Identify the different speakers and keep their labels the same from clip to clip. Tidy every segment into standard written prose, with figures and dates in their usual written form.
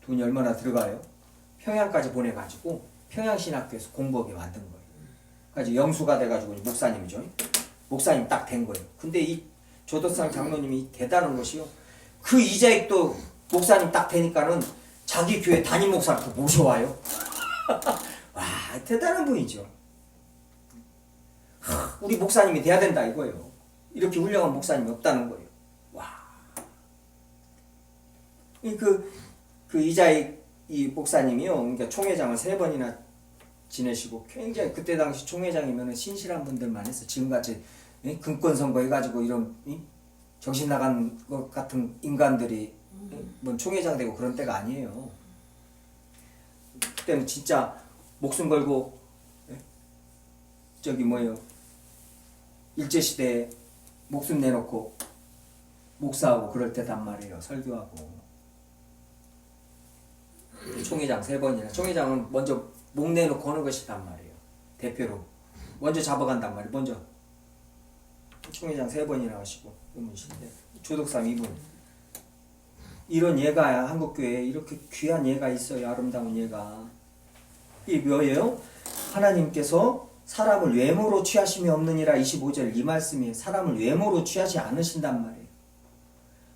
Speaker 1: 돈이 얼마나 들어가요? 평양까지 보내가지고 평양신학교에서 공부하게 만든 거예요. 그래서 영수가 돼가지고 목사님이죠. 목사님 딱 된 거예요. 근데 이 조덕상 장로님이 대단한 것이요. 그 이자익도 목사님 딱 되니까는 자기 교회 담임 목사를 또 모셔와요. 와, 대단한 분이죠. 우리 목사님이 돼야 된다 이거예요. 이렇게 훌륭한 목사님이 없다는 거예요. 와. 그 이자익 이 목사님이요. 그러니까 총회장을 3번이나 지내시고 굉장히 그때 당시 총회장이면 신실한 분들만 했어. 지금같이 금권 선거 해가지고 이런 정신 나간 것 같은 인간들이 뭐 총회장 되고 그런 때가 아니에요. 그때는 진짜 목숨 걸고 저기 뭐예요 일제시대에 목숨 내놓고 목사하고 그럴 때단 말이에요. 설교하고 총회장 3번이나 총회장은 먼저 목 내놓고 하는 것이단 말이에요. 대표로 먼저 잡아간단 말이에요. 먼저 총회장 3번이나 하시고 이분이신데 조덕삼 이분 이런 예가 한국교회에 이렇게 귀한 예가 있어요. 아름다운 예가. 이게 뭐예요? 하나님께서 사람을 외모로 취하심이 없느니라 25절 이 말씀이 사람을 외모로 취하지 않으신단 말이에요.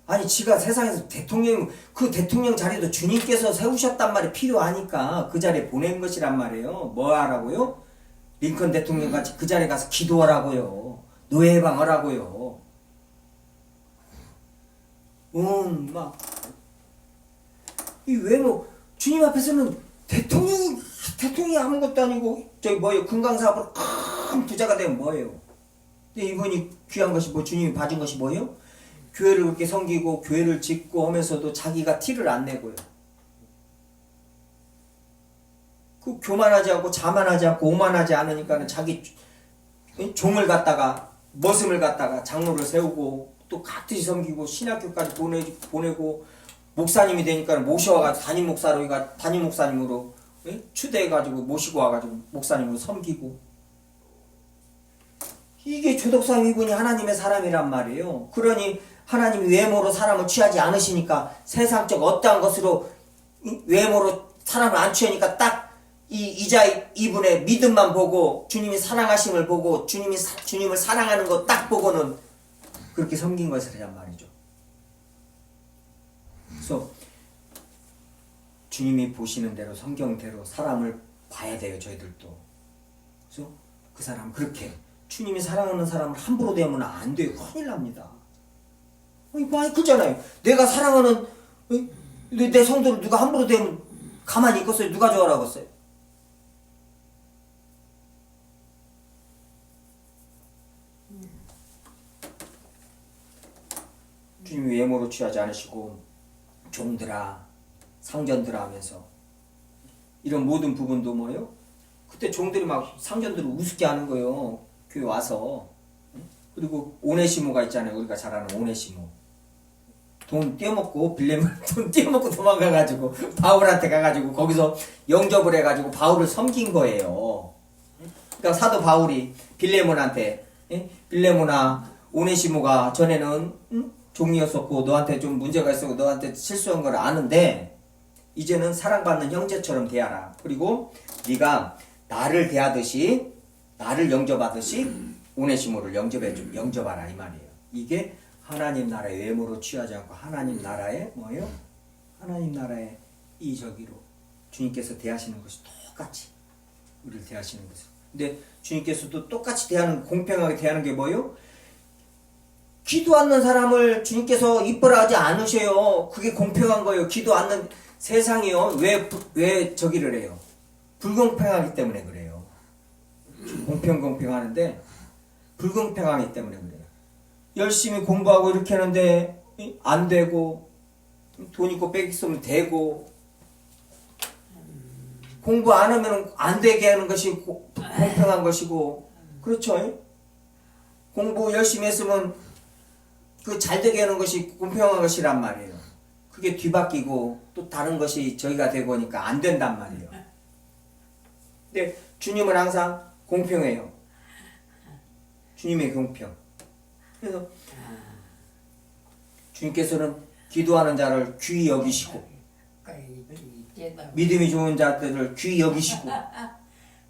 Speaker 1: 아니 지가 세상에서 대통령 그 대통령 자리도 주님께서 세우셨단 말이 필요하니까 그 자리에 보낸 것이란 말이에요. 뭐 하라고요? 링컨 대통령 같이 그 자리에 가서 기도하라고요. 노예 해방하라고요. 막 이 외모 주님 앞에서는 대통령이 아무것도 아니고 저기 뭐예요? 금강사업으로 큰 부자가 되면 뭐예요? 근데 이분이 귀한 것이 뭐 주님이 봐준 것이 뭐예요? 교회를 그렇게 섬기고 교회를 짓고 하면서도 자기가 티를 안 내고요. 그 교만하지 않고 자만하지 않고 오만하지 않으니까는 자기 종을 갖다가 머슴을 갖다가 장로를 세우고 또 같이 섬기고 신학교까지 보내고 목사님이 되니까 모셔와가지고 담임 목사님으로 추대해가지고 모시고 와가지고 목사님으로 섬기고 이게 조덕삼 이분이 하나님의 사람이란 말이에요. 그러니 하나님이 외모로 사람을 취하지 않으시니까 세상적 어떠한 것으로 외모로 사람을 안 취하니까 딱 이자익 이분의 믿음만 보고 주님이 사랑하심을 보고 주님을 사랑하는 거 딱 보고는 그렇게 섬긴 것이란 말이죠. 그래서 주님이 보시는 대로 성경대로 사람을 봐야 돼요. 저희들도. 그래서 그 사람 그렇게 주님이 사랑하는 사람을 함부로 대하면 안 돼요. 큰일 납니다. 많이 그잖아요. 내가 사랑하는 내 성도를 누가 함부로 대하면 가만히 있겠어요? 누가 좋아라고 했어요? 주님이 외모로 취하지 않으시고 종들아 상전들아 하면서 이런 모든 부분도 뭐예요? 그때 종들이 막 상전들을 우습게 하는 거예요. 교회 와서. 그리고 오네시모가 있잖아요. 우리가 잘 아는 오네시모. 돈 떼어먹고 돈 떼어먹고 도망가가지고 바울한테 가가지고 거기서 영접을 해가지고 바울을 섬긴 거예요. 그러니까 사도 바울이 빌레몬한테 빌레몬아 오네시모가 전에는 종이었었고 너한테 좀 문제가 있었고 너한테 실수한 걸 아는데 이제는 사랑받는 형제처럼 대하라. 그리고 네가 나를 대하듯이 나를 영접하듯이 오네시모를 영접하라 이 말이에요. 이게 하나님 나라의 외모로 취하지 않고 하나님 나라의 뭐예요? 하나님 나라의 이 저기로 주님께서 대하시는 것이 똑같이 우리를 대하시는 것이. 근데 주님께서도 똑같이 공평하게 대하는 게 뭐예요? 기도 않는 사람을 주님께서 이뻐하지 않으셔요. 그게 공평한 거예요. 기도 않는 세상이요. 왜 저기를 해요? 불공평하기 때문에 그래요. 공평하는데 불공평하기 때문에 그래요. 열심히 공부하고 이렇게 하는데 안 되고 돈 있고 빽 있으면 되고 공부 안 하면 안 되게 하는 것이 공평한 것이고 그렇죠? 공부 열심히 했으면 그 잘되게 하는 것이 공평한 것이란 말이에요. 그게 뒤바뀌고 또 다른 것이 저희가 되고 하니까 안 된단 말이에요. 근데 주님은 항상 공평해요. 주님의 공평. 그래서 주님께서는 기도하는 자를 귀히 여기시고 믿음이 좋은 자들을 귀히 여기시고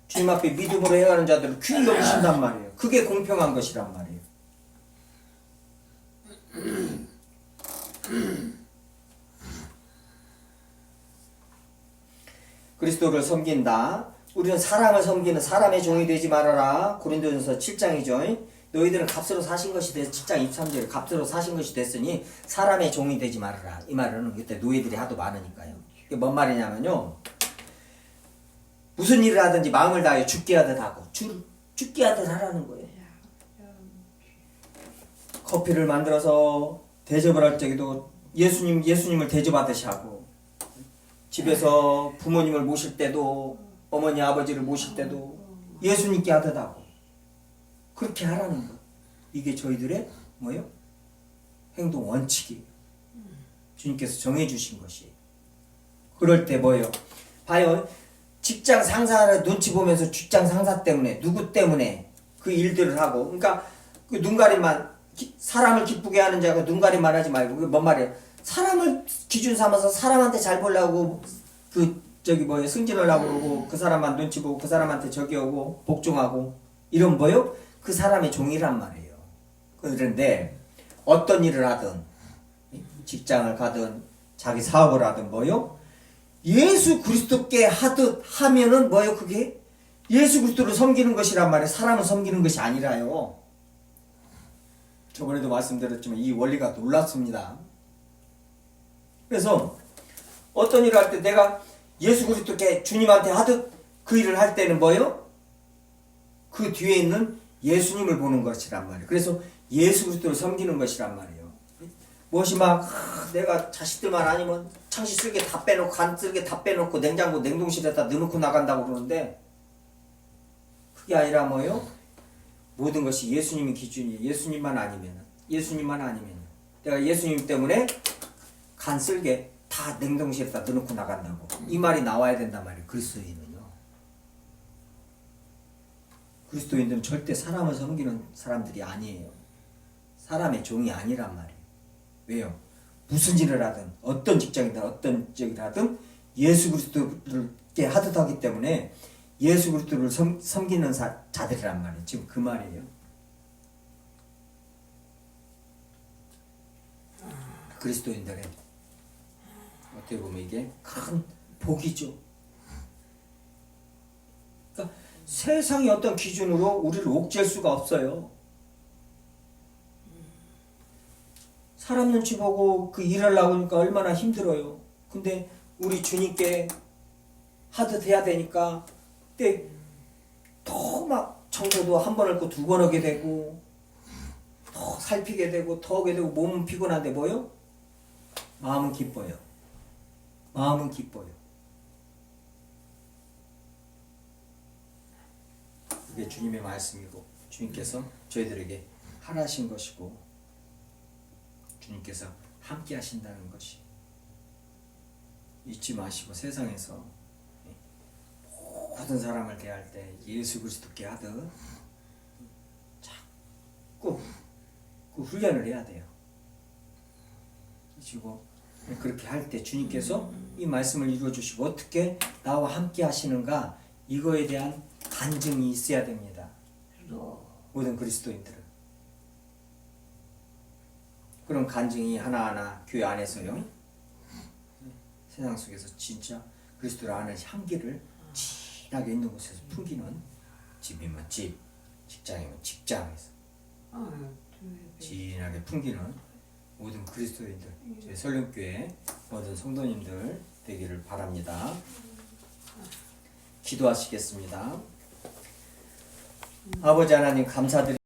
Speaker 1: 주님 앞에 믿음으로 행하는 자들을 귀히 여기신단 말이에요. 그게 공평한 것이란 말이에요. 그리스도를 섬긴다. 우리는 사람을 섬기는 사람의 종이 되지 말아라. 고린도전서 7장이죠. 너희들은 값으로 사신 것이 됐 7장 23절 값으로 사신 것이 됐으니 사람의 종이 되지 말아라. 이 말은 그때 노예들이 하도 많으니까요. 이게 뭔 말이냐면요. 무슨 일을 하든지 마음을 다하여 죽게 하듯 하고 죽게 하듯 하라는 거예요. 커피를 만들어서 대접을 할 적에도 예수님을 대접하듯이 하고 집에서 부모님을 모실 때도 어머니 아버지를 모실 때도 예수님께 하듯 하고 그렇게 하라는 거. 이게 저희들의 뭐예요? 행동 원칙이에요. 주님께서 정해주신 것이에요. 그럴 때 뭐예요? 봐요. 직장 상사를 눈치 보면서 직장 상사 때문에 누구 때문에 그 일들을 하고 그러니까 그 눈가림만 사람을 기쁘게 하는 자가 눈가림만 하지 말고 그게 뭔 말이에요? 사람을 기준 삼아서 사람한테 잘 보려고 승진을 하고 그러고 그 사람만 눈치 보고 그 사람한테 저기 오고 복종하고 이런 뭐요? 그 사람의 종이란 말이에요. 그런데 어떤 일을 하든 직장을 가든 자기 사업을 하든 뭐요? 예수 그리스도께 하듯 하면은 뭐요? 그게 예수 그리스도를 섬기는 것이란 말이에요. 사람을 섬기는 것이 아니라요. 저번에도 말씀드렸지만 이 원리가 놀랍습니다. 그래서 어떤 일을 할 때 내가 예수 그리스도께 주님한테 하듯 그 일을 할 때는 뭐요? 그 뒤에 있는 예수님을 보는 것이란 말이에요. 그래서 예수 그리스도를 섬기는 것이란 말이에요. 무엇이 막 내가 자식들만 아니면 창시 쓸개 다 빼놓고 간 쓸개 다 빼놓고 냉장고 냉동실에다 넣어놓고 나간다고 그러는데 그게 아니라 뭐요? 모든 것이 예수님이 기준이에요. 예수님만 아니면 내가 예수님 때문에 간 쓸개 다 냉동실에다 넣어놓고 나간다고 이 말이 나와야 된단 말이에요. 그리스도인은요. 그리스도인들은 절대 사람을 섬기는 사람들이 아니에요. 사람의 종이 아니란 말이에요. 왜요? 무슨 일을 하든 어떤 직장이든 어떤 직을 하든 예수 그리스도께 하듯 하기 때문에 예수 그리스도를 섬기는 자들이란 말이에요. 지금 그 말이에요. 그리스도인들의 어떻게 보면 이게 큰 복이죠. 그러니까 세상의 어떤 기준으로 우리를 옥죄할 수가 없어요. 사람 눈치 보고 그 일을 나오니까 얼마나 힘들어요. 근데 우리 주님께 하듯 해야 되니까 그때 더 막 청소도 한 번 할 거 두 번 하게 되고 더 살피게 되고 더 하게 되고 몸은 피곤한데 뭐요? 마음은 기뻐요. 마음은 기뻐요. 그게 주님의 말씀이고 주님께서 저희들에게 하라신 것이고 주님께서 함께 하신다는 것이 잊지 마시고 세상에서 모든 사람을 대할 때 예수 그리스도께 하듯 자꾸 그 훈련을 해야 돼요. 그리고 그렇게 할 때 주님께서 이 말씀을 이루어주시고 어떻게 나와 함께 하시는가 이거에 대한 간증이 있어야 됩니다. 모든 그리스도인들은 그런 간증이 하나하나 교회 안에서요 세상 속에서 진짜 그리스도를 아는 향기를 진하게 있는 곳에서 풍기는 집이면 집, 직장이면 직장에서 진하게 풍기는 모든 그리스도인들 저희 설령교회 모든 성도님들 되기를 바랍니다. 기도하시겠습니다. 아버지 하나님 감사드립니다.